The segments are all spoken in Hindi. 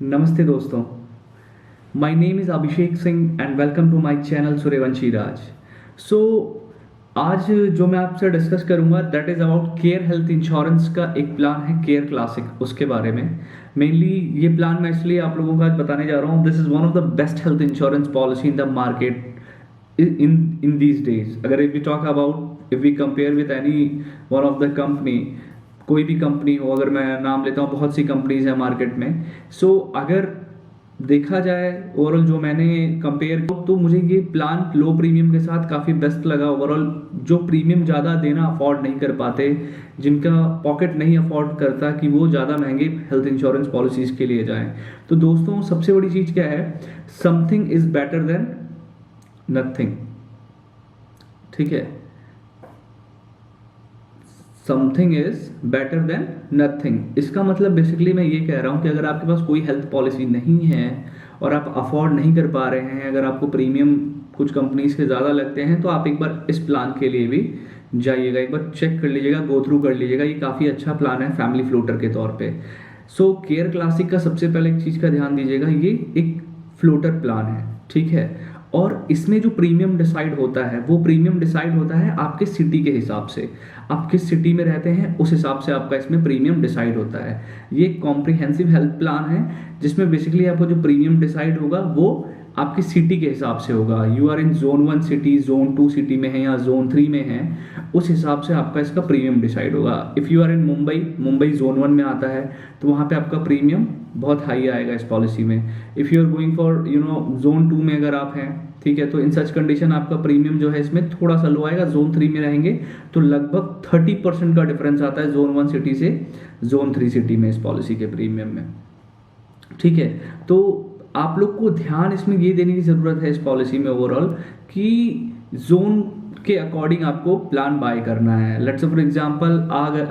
नमस्ते दोस्तों। My name is Abhishek Singh and welcome to my channel Suryavanshi Raj. So आज जो मैं आपसे डिस्कस करूंगा that is about care health insurance का एक प्लान है केयर क्लासिक, उसके बारे में। मेनली ये प्लान मैं इसलिए आप लोगों को आज बताने जा रहा हूँ। This is one of the best health insurance policy in the market in these days। अगर if we talk about if we compare with any one of the company, कोई भी कंपनी हो, अगर मैं नाम लेता हूँ, बहुत सी कंपनीज हैं मार्केट में। अगर देखा जाए ओवरऑल जो मैंने कंपेयर किया तो मुझे ये प्लान लो प्रीमियम के साथ काफ़ी बेस्ट लगा। ओवरऑल जो प्रीमियम ज़्यादा देना अफोर्ड नहीं कर पाते, जिनका पॉकेट नहीं अफोर्ड करता कि वो ज़्यादा महंगे हेल्थ इंश्योरेंस पॉलिसीज़ के लिए जाएं, तो दोस्तों सबसे बड़ी चीज़ क्या है, something is better than nothing. ठीक है, something is better than nothing. इसका मतलब बेसिकली मैं ये कह रहा हूँ कि अगर आपके पास कोई हेल्थ पॉलिसी नहीं है और आप अफोर्ड नहीं कर पा रहे हैं, अगर आपको प्रीमियम कुछ कंपनीज के ज़्यादा लगते हैं, तो आप एक बार इस प्लान के लिए भी जाइएगा, एक बार चेक कर लीजिएगा, गो थ्रू कर लीजिएगा। ये काफ़ी अच्छा प्लान है फैमिली फ्लोटर के तौर पे। सो केयर क्लासिक का सबसे पहले एक चीज़ का ध्यान दीजिएगा, ये एक फ्लोटर प्लान है, ठीक है। और इसमें जो प्रीमियम डिसाइड होता है वो प्रीमियम डिसाइड होता है आपके सिटी के हिसाब से। आप किस सिटी में रहते हैं उस हिसाब से आपका इसमें प्रीमियम डिसाइड होता है। ये कॉम्प्रिहेंसिव हेल्थ प्लान है जिसमें बेसिकली आपको जो प्रीमियम डिसाइड होगा वो आपकी सिटी के हिसाब से होगा। You are in zone 1 city, zone 2 city में है या जोन 3 में है, उस हिसाब से आपका इसका प्रीमियम डिसाइड होगा। If you are in Mumbai, Mumbai zone 1 में आता है, तो वहाँ पे आपका प्रीमियम बहुत हाई आएगा इस पॉलिसी में। If you are going for zone 2 में अगर आप हैं, ठीक है, तो इन सच कंडीशन आपका प्रीमियम जो है इसमें थोड़ा सा लो आएगा। जोन 3 में रहेंगे तो लगभग 30% का डिफरेंस आता है जोन 1 सिटी से जोन 3 सिटी में इस पॉलिसी के प्रीमियम में। ठीक है, तो आप लोग को ध्यान इसमें ये देने की ज़रूरत है इस पॉलिसी में ओवरऑल कि जोन के अकॉर्डिंग आपको प्लान बाय करना है। लेट्स से फॉर एग्जांपल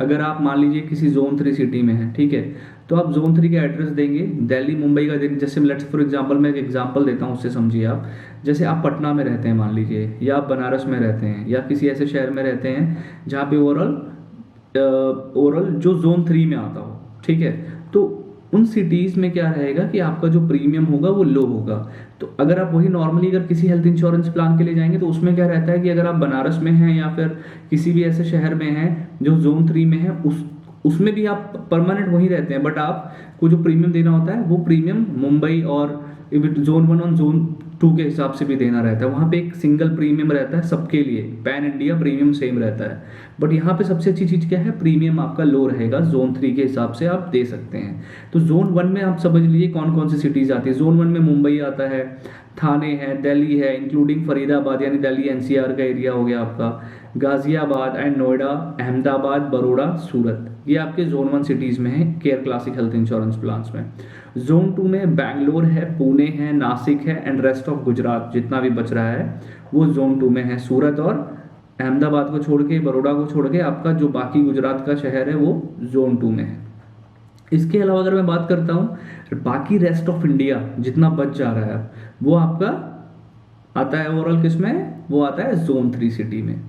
अगर आप मान लीजिए किसी जोन 3 सिटी में है, ठीक है, तो आप जोन 3 का एड्रेस देंगे, दिल्ली मुंबई का देंगे। जैसे लेट्स फॉर एग्जांपल मैं एक एग्जांपल देता हूँ, उससे समझिए आप। जैसे आप पटना में रहते हैं मान लीजिए, या आप बनारस में रहते हैं, या किसी ऐसे शहर में रहते हैं जहाँ पे ओवरऑल जो जोन 3 में आता हो, ठीक है, तो उन सिटीज़ में क्या रहेगा कि आपका जो प्रीमियम होगा वो लो होगा। तो अगर आप वही नॉर्मली अगर किसी हेल्थ इंश्योरेंस प्लान के लिए जाएंगे तो उसमें क्या रहता है कि अगर आप बनारस में हैं या फिर किसी भी ऐसे शहर में हैं जो जोन 3 में है, उसमें भी आप परमानेंट वहीं रहते हैं, बट आपको जो प्रीमियम देना होता है वो प्रीमियम मुंबई और जोन 1 और जोन 2 के हिसाब से भी देना रहता है। वहाँ पे एक सिंगल प्रीमियम रहता है सबके लिए, पैन इंडिया प्रीमियम सेम रहता है। बट यहाँ पे सबसे अच्छी चीज़ क्या है, प्रीमियम आपका लो रहेगा, जोन 3 के हिसाब से आप दे सकते हैं। तो जोन 1 में आप समझ लीजिए कौन कौन सी सिटीज़ आती है। जोन 1 में मुंबई आता है, थाने है, दिल्ली है, इंक्लूडिंग फरीदाबाद यानी दिल्ली एनसीआर का एरिया हो गया आपका, गाजियाबाद एंड नोएडा, अहमदाबाद, बड़ौदा, सूरत, ये आपके जोन 1 सिटीज़ में है care classic health insurance plans में। जोन 2 में बैंगलोर है, पुणे है, नासिक है एंड रेस्ट ऑफ गुजरात जितना भी बच रहा है वो जोन 2 में है। सूरत और अहमदाबाद को छोड़ के, बड़ौदा को छोड़ के आपका जो बाकी गुजरात का शहर है वो जोन 2 में है। इसके अलावा अगर मैं बात करता हूँ बाकी रेस्ट ऑफ इंडिया जितना बच जा रहा है वो आपका आता है ओवरऑल किस में, वो आता है जोन 3 सिटी में।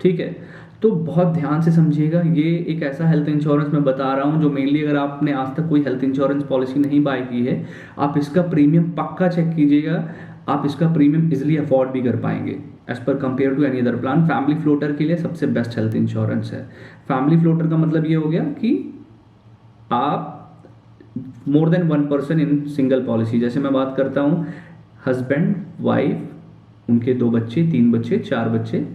ठीक है, तो बहुत ध्यान से समझिएगा, ये एक ऐसा हेल्थ इंश्योरेंस मैं बता रहा हूँ जो मेनली अगर आपने आज तक कोई हेल्थ इंश्योरेंस पॉलिसी नहीं बाय की है, आप इसका प्रीमियम पक्का चेक कीजिएगा, आप इसका प्रीमियम इजिली अफोर्ड भी कर पाएंगे as per compare to any other plan. Family floater के लिए सबसे बेस्ट हेल्थ इंश्योरेंस है। फैमिली फ्लोटर का मतलब ये हो गया कि आप more than 1 person in single policy. जैसे मैं बात करता हूँ हस्बैंड, वाइफ, उनके 2 बच्चे, 3 बच्चे, 4 बच्चे,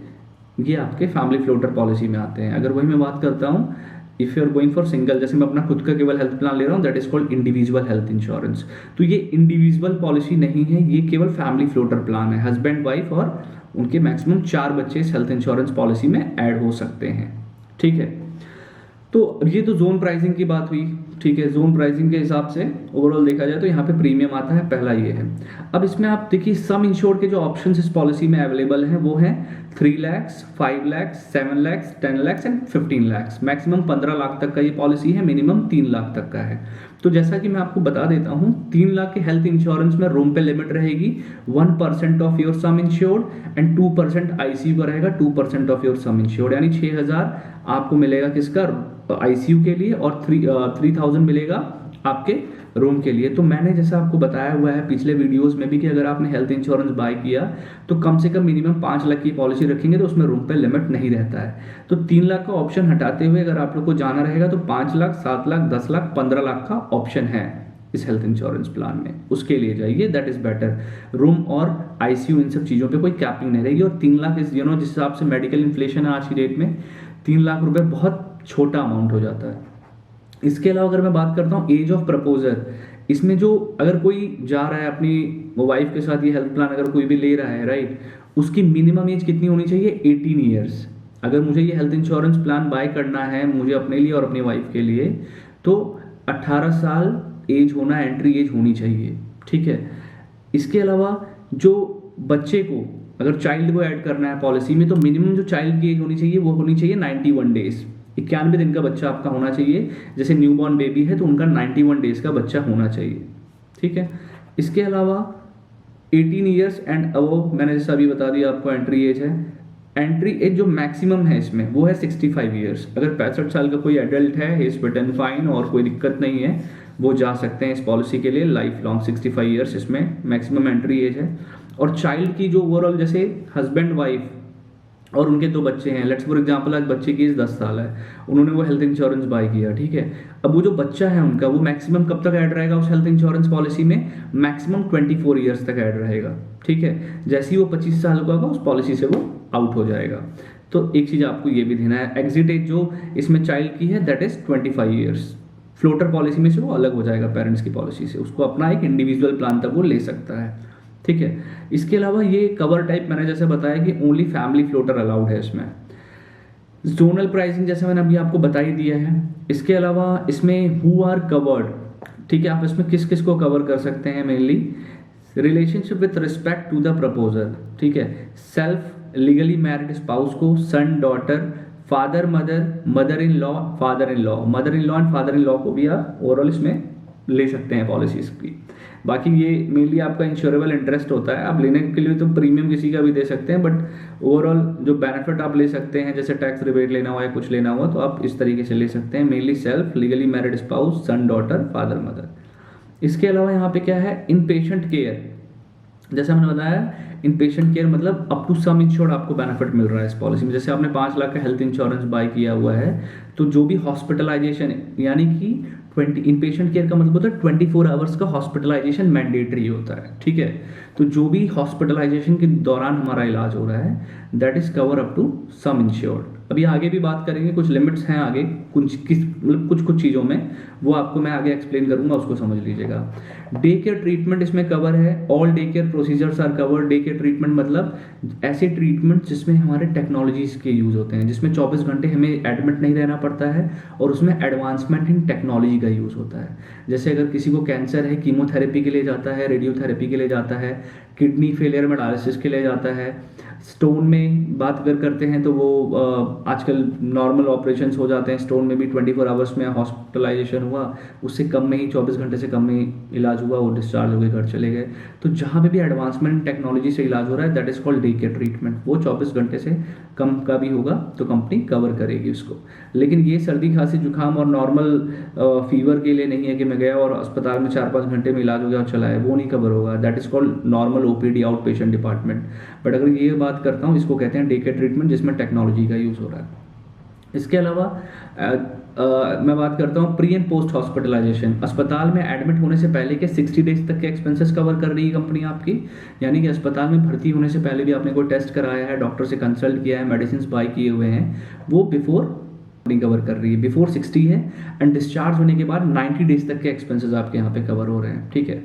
ये आपके फैमिली फ्लोटर पॉलिसी में आते हैं। अगर वही मैं बात करता हूँ if you are going for single, जैसे मैं अपना खुद का केवल हेल्थ प्लान ले रहा हूँ, that is called individual health insurance. तो ये इंडिविजुअल पॉलिसी नहीं है, ये केवल फैमिली फ्लोटर प्लान है। हस्बैंड, वाइफ और उनके मैक्सिमम 4 बच्चे इस हेल्थ इंश्योरेंस पॉलिसी में ऐड हो सकते हैं। ठीक है, तो ये तो जोन प्राइसिंग की बात हुई। ठीक है, जोन प्राइसिंग के हिसाब से ओवरऑल देखा जाए तो यहाँ पे प्रीमियम आता है, पहला ये है। अब इसमें आप देखिए सम इंश्योर्ड के जो ऑप्शंस इस पॉलिसी में अवेलेबल हैं वो है 3 लाख, 5 लाख, 7 लाख, 10 लाख एंड 15 लाख। मैक्सिमम 15 लाख तक का ये पॉलिसी है, मिनिमम 3 लाख तक का है। तो जैसा कि मैं आपको बता देता हूँ, 3 लाख के हेल्थ इंश्योरेंस में रूम पे लिमिट रहेगी 1% of your some insured and 2% ICU का रहेगा, 2% ऑफ योर सम इंश्योर्ड, यानी 6000 आपको मिलेगा किसका, आईसीयू के लिए, और 3000 मिलेगा आपके रूम के लिए। तो मैंने जैसा आपको बताया हुआ है पिछले वीडियोस में भी कि अगर आपने हेल्थ इंश्योरेंस बाय किया तो कम से कम मिनिमम 5 लाख की पॉलिसी रखेंगे तो उसमें रूम पे लिमिट नहीं रहता है। तो 3 लाख का ऑप्शन हटाते हुए अगर आप लोग को जाना रहेगा तो 5 लाख, 7 लाख, 10 लाख, 15 लाख का ऑप्शन है इस हेल्थ इंश्योरेंस प्लान में, उसके लिए जाइए, दैट इज बेटर। रूम और आईसीयू इन सब चीज़ों पे कोई कैपिंग नहीं रहेगी। और 3 लाख इस जिस हिसाब से मेडिकल इन्फ्लेशन है आज की डेट में, 3 लाख रुपए बहुत छोटा अमाउंट हो जाता है। इसके अलावा अगर मैं बात करता हूँ एज ऑफ प्रपोजर, इसमें जो अगर कोई जा रहा है अपनी वाइफ के साथ ये हेल्थ प्लान अगर कोई भी ले रहा है, राइट, उसकी मिनिमम एज कितनी होनी चाहिए? 18 ईयर्स। अगर मुझे ये हेल्थ इंश्योरेंस प्लान बाय करना है मुझे अपने लिए और अपनी वाइफ के लिए, तो 18 साल एज होना, एंट्री एज होनी चाहिए, ठीक है। इसके अलावा जो बच्चे को, अगर चाइल्ड को ऐड करना है पॉलिसी में, तो मिनिमम जो चाइल्ड की एज होनी चाहिए वो होनी चाहिए 91 डेज, 91 दिन का बच्चा आपका होना चाहिए। जैसे न्यूबॉर्न बेबी है तो उनका 91 डेज का बच्चा होना चाहिए, ठीक है। इसके अलावा 18 ईयर्स एंड अबव, मैंने जैसा अभी बता दिया आपको एंट्री एज है। एंट्री एज जो मैक्सिमम है इसमें वो है 65 ईयर्स। अगर 65 साल का कोई एडल्ट है, he is fit and fine और कोई दिक्कत नहीं है, वो जा सकते हैं इस पॉलिसी के लिए लाइफ लॉन्ग। 65 ईयर्स इसमें मैक्सिमम एंट्री एज है। और चाइल्ड की जो ओवरऑल, जैसे हस्बैंड वाइफ और उनके 2 बच्चे हैं, लेट्स फॉर एग्जांपल आज बच्चे की एज 10 साल है, उन्होंने वो हेल्थ इंश्योरेंस बाय किया, ठीक है। अब वो जो बच्चा है उनका, वो मैक्सिमम कब तक ऐड रहेगा उस हेल्थ इंश्योरेंस पॉलिसी में? मैक्सिमम 24 ईयर्स तक ऐड रहेगा, ठीक है। जैसे ही वो 25 साल का होगा उस पॉलिसी से वो आउट हो जाएगा। तो एक चीज़ आपको ये भी देना है, एग्जिट एज जो इसमें चाइल्ड की है that is 25 years. Floater policy में से वो अलग हो जाएगा पेरेंट्स की पॉलिसी से, उसको अपना एक इंडिविजुअल प्लान तक वो ले सकता है, ठीक है। इसके अलावा ये कवर टाइप मैंने जैसे बताया कि ओनली फैमिली फ्लोटर अलाउड है इसमें। जोनल प्राइसिंग जैसे मैंने अभी आपको बता ही दिया है। इसके अलावा इसमें हु आर कवर्ड, ठीक है, आप इसमें किस किस को कवर कर सकते हैं? Mainly relationship with respect to the proposal, ठीक है, सेल्फ लीगली मैरिड स्पाउस को, son daughter, father mother, mother in law, father in law, mother in law and father in law को भी आप ओवरऑल इसमें ले सकते हैं पॉलिसीज की। बाकी ये मेनली आपका इंश्योरेबल इंटरेस्ट होता है, आप लेने के लिए तो प्रीमियम किसी का भी दे सकते हैं, बट ओवरऑल जो बेनिफिट आप ले सकते हैं, जैसे टैक्स रिबेट लेना हुआ या कुछ लेना हुआ, तो आप इस तरीके से ले सकते हैं। Mainly self, legally married spouse, सन डॉटर, फादर मदर। इसके अलावा यहाँ पे क्या है? इन पेशेंट केयर, जैसे हमने बताया इन पेशेंट केयर मतलब अप टू सम इंश्योर्ड आपको बेनिफिट मिल रहा है इस पॉलिसी में। जैसे आपने 5 लाख का हेल्थ इंश्योरेंस बाय किया हुआ है, तो जो भी हॉस्पिटलाइजेशन यानी कि 20 इन पेशेंट केयर का मतलब होता है 24 आवर्स का हॉस्पिटलाइजेशन मैंडेटरी होता है, ठीक है। तो जो भी हॉस्पिटलाइजेशन के दौरान हमारा इलाज हो रहा है that is cover up to sum insured. अभी आगे भी बात करेंगे, कुछ लिमिट्स हैं आगे कुछ चीज़ों में, वो आपको मैं आगे एक्सप्लेन करूंगा, उसको समझ लीजिएगा। डे केयर ट्रीटमेंट इसमें कवर है, all day care procedures are covered. Day care treatment मतलब ऐसे ट्रीटमेंट जिसमें हमारे टेक्नोलॉजीज के यूज होते हैं, जिसमें 24 घंटे हमें एडमिट नहीं रहना पड़ता है और उसमें एडवांसमेंट इन टेक्नोलॉजी का यूज होता है। जैसे अगर किसी को कैंसर है, कीमोथेरेपी के लिए जाता है, रेडियोथेरेपी के लिए जाता है, किडनी फेलियर में डायलिसिस के लिए जाता है। स्टोन में बात अगर करते हैं तो वो आजकल नॉर्मल ऑपरेशंस हो जाते हैं, स्टोन में भी 24 आवर्स में हॉस्पिटलाइजेशन हुआ, उससे कम में ही 24 घंटे से कम में ही इलाज हुआ, वो डिस्चार्ज हो गए, घर चले गए। तो जहाँ पे भी एडवांसमेंट टेक्नोलॉजी से इलाज हो रहा है that is called day care treatment. वो 24 घंटे से कम का भी होगा तो कंपनी कवर करेगी उसको। लेकिन ये सर्दी खांसी जुकाम और नॉर्मल फीवर के लिए नहीं है कि मैं गया और अस्पताल में 4-5 घंटे में इलाज हो गया और चला है, वो नहीं कवर होगा। That is called normal OPD, out patient department. But अगर ये बात करता हूँ, इसको कहते हैं डे केयर ट्रीटमेंट जिसमें टेक्नोलॉजी का यूज़ हो रहा है। इसके अलावा मैं बात करता हूँ प्री एंड पोस्ट हॉस्पिटलाइजेशन। अस्पताल में एडमिट होने से पहले के 60 डेज तक के एक्सपेंसेस कवर कर रही है कंपनी आपकी, यानी कि अस्पताल में भर्ती होने से पहले भी आपने कोई टेस्ट कराया है, डॉक्टर से कंसल्ट किया है, मेडिसिन बाय किए हुए हैं, वो बिफोर कवर कर रही है। बिफोर 60 है एंड डिस्चार्ज होने के बाद 90 डेज तक के एक्सपेंसेस आपके यहाँ पे कवर हो रहे हैं, ठीक है।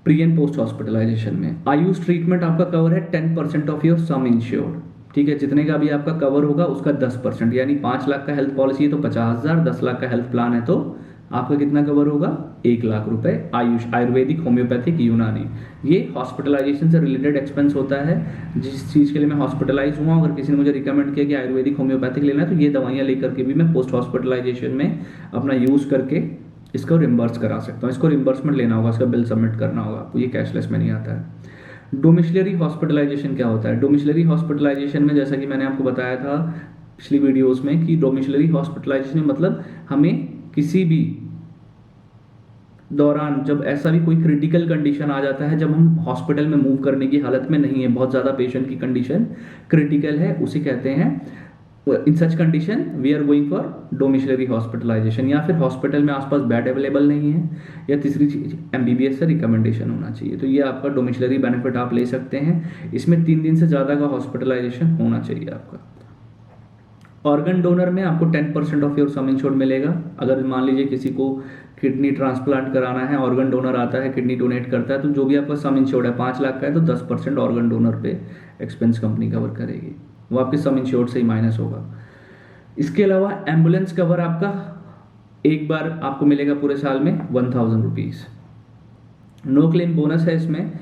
प्री एंड पोस्ट हॉस्पिटलाइजेशन में आयुष ट्रीटमेंट आपका कवर है 10% ऑफ योर सम इंश्योर्ड, ठीक है। जितने का भी आपका कवर होगा उसका 10%, यानी 5 लाख का हेल्थ पॉलिसी है तो 50,000, 10 लाख का हेल्थ प्लान है तो आपका कितना कवर होगा? 1 लाख रुपए। आयुष, आयुर्वेदिक, होम्योपैथिक, यूनानी, ये हॉस्पिटलाइजेशन से रिलेटेड एक्सपेंस होता है। जिस चीज़ के लिए मैं हॉस्पिटलाइज हुआ, अगर किसी ने मुझे रिकमेंड किया कि आयुर्वेदिक होम्योपैथिक लेना है तो ये दवाइयाँ लेकर के भी मैं पोस्ट हॉस्पिटलाइजेशन में अपना यूज़ करके इसको रिम्बर्स करा सकता हूँ। इसको रिम्बर्समेंट लेना होगा, इसका बिल सबमिट करना होगा आपको, ये कैशलेस में नहीं आता है। डोमिशलरी हॉस्पिटलाइजेशन क्या होता है? डोमिशलरी हॉस्पिटलाइजेशन में जैसा कि मैंने आपको बताया था पिछली वीडियोस में कि डोमिशलरी हॉस्पिटलाइजेशन में मतलब हमें किसी भी दौरान जब ऐसा भी कोई क्रिटिकल कंडीशन आ जाता है, जब हम हॉस्पिटल में मूव करने की हालत में नहीं है, बहुत ज़्यादा पेशेंट की कंडीशन क्रिटिकल है, उसे कहते हैं in such condition we are going for domiciliary hospitalisation. या फिर हॉस्पिटल में आसपास बेड अवेलेबल नहीं है, या तीसरी चीज एमबीबीएस से रिकमेंडेशन होना चाहिए। तो ये आपका डोमिशलरी बेनिफिट आप ले सकते हैं। इसमें 3 दिन से ज़्यादा का हॉस्पिटलाइजेशन होना चाहिए आपका। ऑर्गन डोनर में आपको 10% ऑफ योर सम इंश्योर्ड मिलेगा। अगर मान लीजिए किसी को किडनी ट्रांसप्लांट कराना है, ऑर्गन डोनर आता है, किडनी डोनेट करता है, तो जो भी आपका सम इंश्योर्ड है 5 लाख का है, तो 10% ऑर्गन डोनर पे एक्सपेंस कंपनी कवर करेगी, वो आपके सम इंश्योर्ड से ही माइनस होगा। इसके अलावा एम्बुलेंस कवर आपका एक बार आपको मिलेगा पूरे साल में 1000 रुपीज़। नो क्लेम बोनस है इसमें।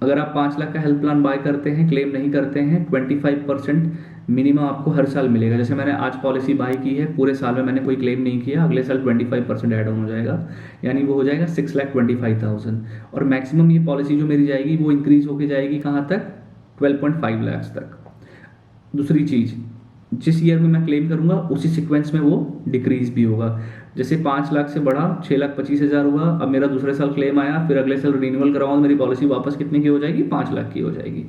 अगर आप 5 लाख का हेल्थ प्लान बाय करते हैं, क्लेम नहीं करते हैं, 25% मिनिमम आपको हर साल मिलेगा। जैसे मैंने आज पॉलिसी बाय की है, पूरे साल में मैंने कोई क्लेम नहीं किया, अगले साल 25% ऐड ऑन हो जाएगा, यानी वो हो जाएगा 6,25,000। और मैक्सिमम ये पॉलिसी जो मेरी जाएगी वो इंक्रीज होके जाएगी कहाँ तक, 12.5 लाख तक। दूसरी चीज़, जिस ईयर में मैं क्लेम करूंगा उसी सीक्वेंस में वो डिक्रीज भी होगा। जैसे 5 लाख से बढ़ा 6,25,000 हुआ, अब मेरा दूसरे साल क्लेम आया, फिर अगले साल रिन्यूअल करवाऊँ, मेरी पॉलिसी वापस कितने की हो जाएगी, 5 लाख की हो जाएगी।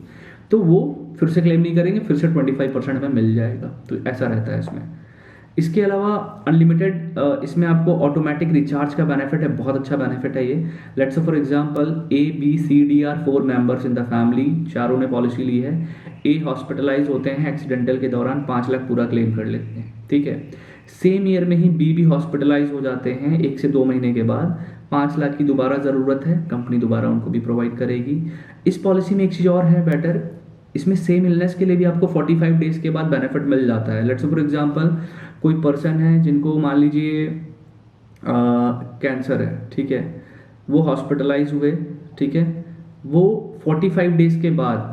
तो वो फिर से क्लेम नहीं करेंगे, फिर से 25% में मिल जाएगा। तो ऐसा रहता है इसमें। इसके अलावा अनलिमिटेड, इसमें आपको ऑटोमेटिक रिचार्ज का बेनिफिट है, बहुत अच्छा बेनिफिट है ये। Let's say for example ABCD are 4 members in the family, चारों ने पॉलिसी ली है। ए हॉस्पिटलाइज होते हैं एक्सीडेंटल के दौरान, 5 लाख पूरा क्लेम कर लेते हैं, ठीक है। सेम ईयर में ही बी भी हॉस्पिटलाइज हो जाते हैं 1 से 2 महीने के बाद, 5 लाख की दोबारा ज़रूरत है, कंपनी दोबारा उनको भी प्रोवाइड करेगी। इस पॉलिसी में एक चीज़ और है बेटर, इसमें सेम इलनेस के लिए भी आपको 45 डेज के बाद बेनिफिट मिल जाता है। लेट्स से फॉर एग्जांपल कोई पर्सन है जिनको मान लीजिए कैंसर है, ठीक है, वो हॉस्पिटलाइज हुए, ठीक है, वो 45 डेज के बाद,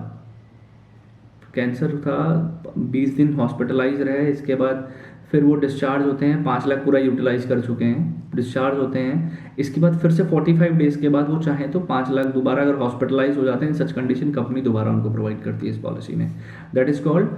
कैंसर था, 20 दिन हॉस्पिटलाइज रहे, इसके बाद फिर वो डिस्चार्ज होते हैं, 5 लाख पूरा यूटिलाइज कर चुके हैं, डिस्चार्ज होते हैं। इसके बाद फिर से 45 डेज के बाद वो चाहें तो 5 लाख दोबारा अगर हॉस्पिटलाइज हो जाते हैं, सच कंडीशन कंपनी दोबारा उनको प्रोवाइड करती है इस पॉलिसी में। That is called,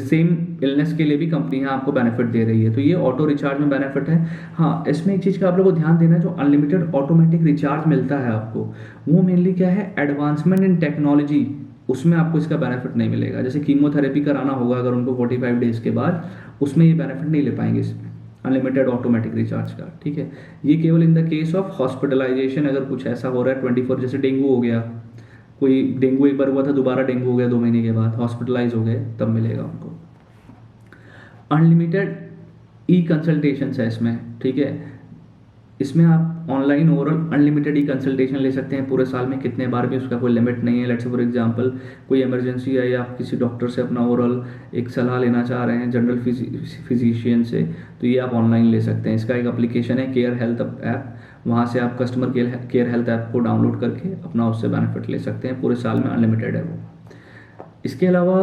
same illness के लिए भी कंपनी यहाँ आपको बेनिफिट दे रही है। तो ये ऑटो रिचार्ज में बेनिफिट है। हाँ, इसमें एक चीज़ का आप लोगों को ध्यान देना है, जो अनलिमिटेड ऑटोमेटिक रिचार्ज मिलता है आपको, वो मेनली क्या है, एडवांसमेंट इन टेक्नोलॉजी, उसमें आपको इसका बेनिफिट नहीं मिलेगा। जैसे कीमोथेरेपी कराना होगा अगर उनको 45 डेज के बाद, उसमें ये बेनिफिट नहीं ले पाएंगे इसमें अनलिमिटेड ऑटोमेटिक रिचार्ज का, ठीक है। ये केवल in the case of hospitalization, अगर कुछ ऐसा हो रहा है 24, जैसे डेंगू हो गया, कोई डेंगू एक बार हुआ था, दोबारा डेंगू हो गया 2 महीने के बाद, हॉस्पिटलाइज हो गए, तब मिलेगा उनको। अनलिमिटेड ई कंसल्टेशन है इसमें, ठीक है। इसमें आप online overall unlimited e consultation ले सकते हैं पूरे साल में, कितने बार भी, उसका कोई लिमिट नहीं है। लेट्स से फॉर एग्जांपल कोई इमरजेंसी है या आप किसी डॉक्टर से अपना ओवरऑल एक सलाह लेना चाह रहे हैं, जनरल फिजिशियन से, तो ये आप ऑनलाइन ले सकते हैं। इसका एक एप्लीकेशन है केयर हेल्थ ऐप, वहाँ से आप कस्टमर केयर हेल्थ ऐप को डाउनलोड करके अपना उससे बेनिफिट ले सकते हैं, पूरे साल में अनलिमिटेड है वो। इसके अलावा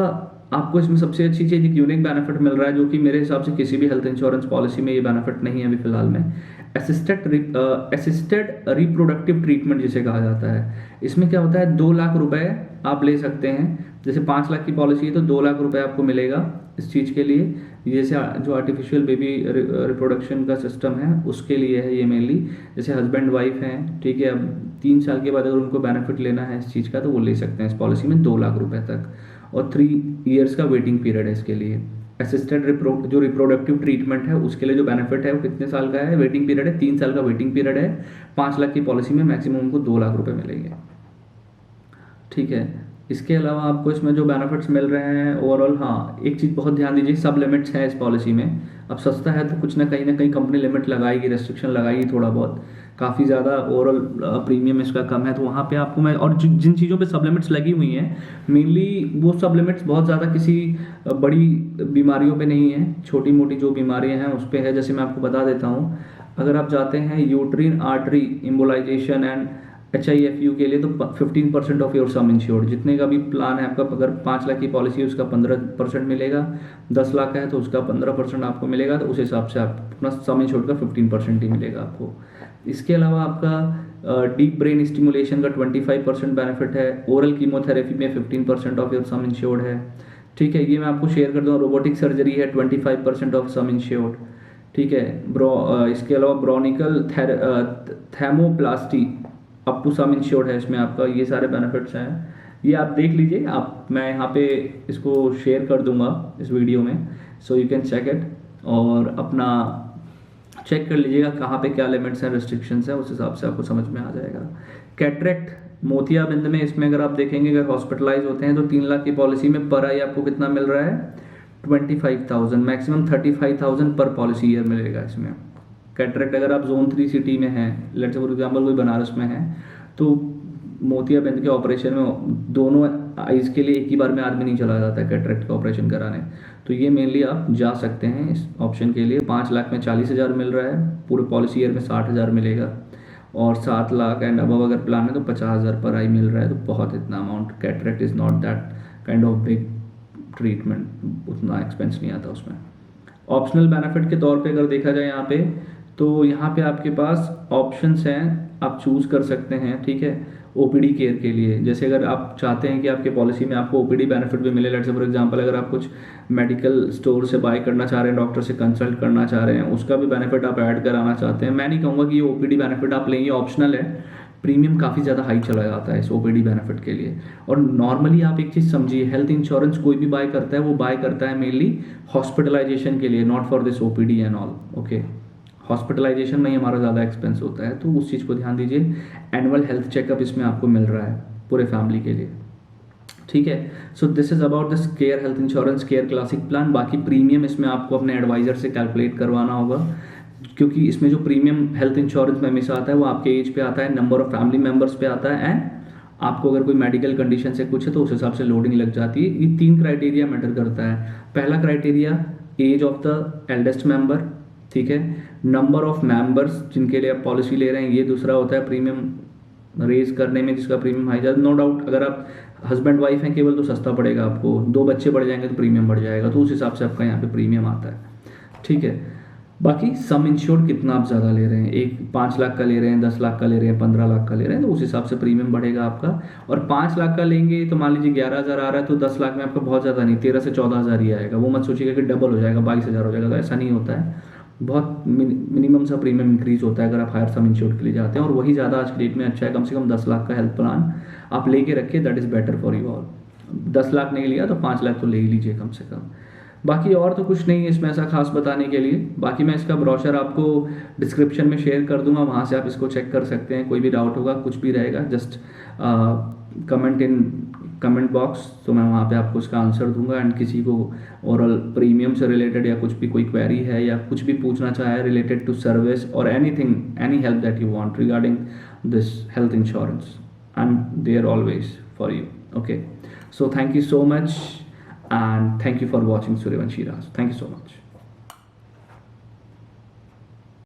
आपको इसमें सबसे अच्छी चीज़ एक यूनिक बेनिफिट मिल रहा है, जो कि मेरे हिसाब से किसी भी हेल्थ इंश्योरेंस पॉलिसी में ये बेनिफिट नहीं है अभी फिलहाल में। असिस्टेड रिप्रोडक्टिव ट्रीटमेंट जिसे कहा जाता है। इसमें क्या होता है, 2 लाख रुपए आप ले सकते हैं। जैसे 5 लाख की पॉलिसी है तो 2 लाख रुपए आपको मिलेगा इस चीज़ के लिए। जैसे जो आर्टिफिशियल बेबी रिप्रोडक्शन का सिस्टम है उसके लिए है ये मेनली। जैसे हस्बैंड वाइफ हैं, ठीक है, अब 3 साल के बाद अगर उनको बेनिफिट लेना है इस चीज़ का तो वो ले सकते हैं इस पॉलिसी में 2 लाख रुपए तक, और 3 ईयर्स का वेटिंग पीरियड है इसके लिए। असिस्टेड जो रिप्रोडक्टिव ट्रीटमेंट है उसके लिए जो बेनिफिट है वो कितने साल का है, वेटिंग पीरियड है 3 साल का वेटिंग पीरियड है। 5 लाख की पॉलिसी में मैक्सिमम उनको 2 लाख रुपए मिलेंगे, ठीक है। इसके अलावा आपको इसमें जो बेनिफिट्स मिल रहे हैं ओवरऑल, हाँ एक चीज़ बहुत ध्यान दीजिए, सब लिमिट्स हैं इस पॉलिसी में। अब सस्ता है तो कुछ ना कहीं कंपनी लिमिट लगाएगी, रेस्ट्रिक्शन लगाएगी थोड़ा बहुत, काफ़ी ज़्यादा ओवरऑल प्रीमियम इसका कम है, तो वहाँ पे आपको मैं, और जिन चीज़ों पे सब लिमिट्स लगी हुई हैं मेनली वो सब लिमिट्स बहुत ज़्यादा किसी बड़ी बीमारियों पे नहीं है, छोटी मोटी जो बीमारियाँ हैं उस पर है। जैसे मैं आपको बता देता हूँ, अगर आप जाते हैं uterine artery embolisation and HIFU के लिए तो 15% ऑफ योर सम इंश्योर्ड, जितने का भी प्लान है आपका, अगर 5 लाख की पॉलिसी है उसका 15% मिलेगा, 10 लाख का है तो उसका 15% आपको मिलेगा, तो उस हिसाब से आप अपना सम इंश्योर्ड का 15% ही मिलेगा आपको। इसके अलावा आपका डीप ब्रेन स्टिमुलेशन का 25% बेनिफिट है, ओरल कीमोथेरेपी में 15% ऑफ योर सम इंश्योर्ड है, ठीक है। ये मैं आपको शेयर कर दूँ, रोबोटिक सर्जरी है 25% ऑफ सम इंश्योर्ड, ठीक है। इसके अलावा ब्रोनिकल थैमोप्लास्टी अप टू सम इंश्योर्ड है इसमें आपका, ये सारे बेनिफिट्स हैं। ये आप देख लीजिए, आप मैं यहाँ पे इसको शेयर कर दूंगा इस वीडियो में, so you can check it और अपना चेक कर लीजिएगा कहाँ पे क्या लिमिट्स हैं, रिस्ट्रिक्शंस हैं, उस हिसाब से आपको समझ में आ जाएगा। कैटरेक्ट मोतियाबिंद में इसमें अगर आप देखेंगे, अगर हॉस्पिटलाइज होते हैं तो 3 लाख की पॉलिसी में पर आई आपको कितना मिल रहा है, 25,000, मैक्सिमम 35,000 पर पॉलिसी ईयर मिलेगा इसमें। कैटरेक्ट अगर आप जोन 3 सिटी में हैं, लेट्स से फॉर एग्जाम्पल कोई बनारस में है, तो मोतियाबिंद के ऑपरेशन में दोनों आइज़ के लिए एक ही बार में आदमी नहीं चला जाता है कैटरेक्ट का ऑपरेशन कराने, तो ये मेनली आप जा सकते हैं इस ऑप्शन के लिए। 5 लाख में 40,000 मिल रहा है, पूरे पॉलिसी ईयर में 60,000 मिलेगा, और 7 लाख एंड अबव अगर प्लान है तो 50,000 पर आई मिल रहा है। तो बहुत इतना amount, cataract is not that kind of big treatment, उतना एक्सपेंस नहीं आता उसमें। ऑप्शनल बेनिफिट के तौर पे अगर देखा जाए यहाँ पे, तो यहाँ पे आपके पास ऑप्शंस हैं, आप चूज़ कर सकते हैं, ठीक है। ओपीडी केयर के लिए, जैसे अगर आप चाहते हैं कि आपके पॉलिसी में आपको ओपीडी बेनिफिट भी मिले, लेट्स से फॉर एग्जांपल अगर आप कुछ मेडिकल स्टोर से बाय करना चाह रहे हैं, डॉक्टर से कंसल्ट करना चाह रहे हैं, उसका भी बेनिफिट आप ऐड कराना चाहते हैं, मैं नहीं कहूँगा कि ये ओपीडी बेनिफिट आप लें, ये ऑप्शनल है। प्रीमियम काफ़ी ज़्यादा हाई चला जाता है इस ओपीडी बेनिफिट के लिए। और नॉर्मली आप एक चीज़ समझिए, हेल्थ इंश्योरेंस कोई भी बाय करता है, वो बाय करता है मेनली हॉस्पिटलाइजेशन के लिए, not for this OPD and all, okay. Hospitalization में ही हमारा ज़्यादा एक्सपेंस होता है, तो उस चीज़ को ध्यान दीजिए। एनुअल हेल्थ चेकअप इसमें आपको मिल रहा है पूरे फैमिली के लिए, ठीक है। So this is about this care health insurance care classic plan. बाकी प्रीमियम इसमें आपको अपने एडवाइजर से कैलकुलेट करवाना होगा, क्योंकि इसमें जो प्रीमियम हेल्थ इंश्योरेंस में हमेशा आता है वो आपके एज पे आता है, नंबर ऑफ फैमिली मेम्बर्स पे आता है, एंड आपको अगर कोई मेडिकल कंडीशन से कुछ है तो उस हिसाब से लोडिंग लग जाती है। ये 3 क्राइटेरिया मैटर करता है। पहला criteria age of the eldest member, ठीक है। नंबर ऑफ मेंबर्स जिनके लिए आप पॉलिसी ले रहे हैं, ये दूसरा होता है प्रीमियम रेज करने में जिसका प्रीमियम हाई जाता है। नो डाउट अगर आप हस्बैंड वाइफ हैं केवल तो सस्ता पड़ेगा आपको, 2 बच्चे बढ़ जाएंगे तो प्रीमियम बढ़ जाएगा, तो उस हिसाब से आपका यहाँ पे प्रीमियम आता है, ठीक है। बाकी सम इंश्योर्ड कितना आप ज़्यादा ले रहे हैं, एक 5 लाख का ले रहे हैं, 10 लाख का ले रहे हैं, 15 लाख का ले रहे हैं, तो उस हिसाब से प्रीमियम बढ़ेगा आपका। और 5 लाख का लेंगे तो मान लीजिए 11,000 आ रहा है, तो 10 लाख में आपका बहुत ज़्यादा नहीं, 13 से 14,000 ही आएगा। वो मत सोचिएगा कि डबल हो जाएगा, 22,000 हो जाएगा, तो ऐसा नहीं होता है। बहुत मिनिमम सा प्रीमियम इंक्रीज होता है अगर आप हायर सम इंश्योर्ड के लिए जाते हैं, और वही ज़्यादा आज की डेट में अच्छा है। कम से कम 10 लाख का हेल्थ प्लान आप लेके रखिए, that is better for you all. 10 lakh नहीं लिया तो 5 लाख तो ले ही लीजिए कम से कम। बाकी और तो कुछ नहीं है इसमें ऐसा खास बताने के लिए। बाकी मैं इसका ब्रोशर आपको डिस्क्रिप्शन में शेयर कर दूंगा, वहाँ से आप इसको चेक कर सकते हैं। कोई भी डाउट होगा, कुछ भी रहेगा, जस्ट कमेंट बॉक्स, तो मैं वहाँ पे आपको उसका आंसर दूंगा। एंड किसी को ओरल प्रीमियम से रिलेटेड या कुछ भी कोई क्वेरी है या कुछ भी पूछना चाहे रिलेटेड टू सर्विस और anything, any help that you want regarding this health insurance, I am there always for you, okay. So thank you so much, and thank you for watching Suryavanshi Raj. Thank you so much.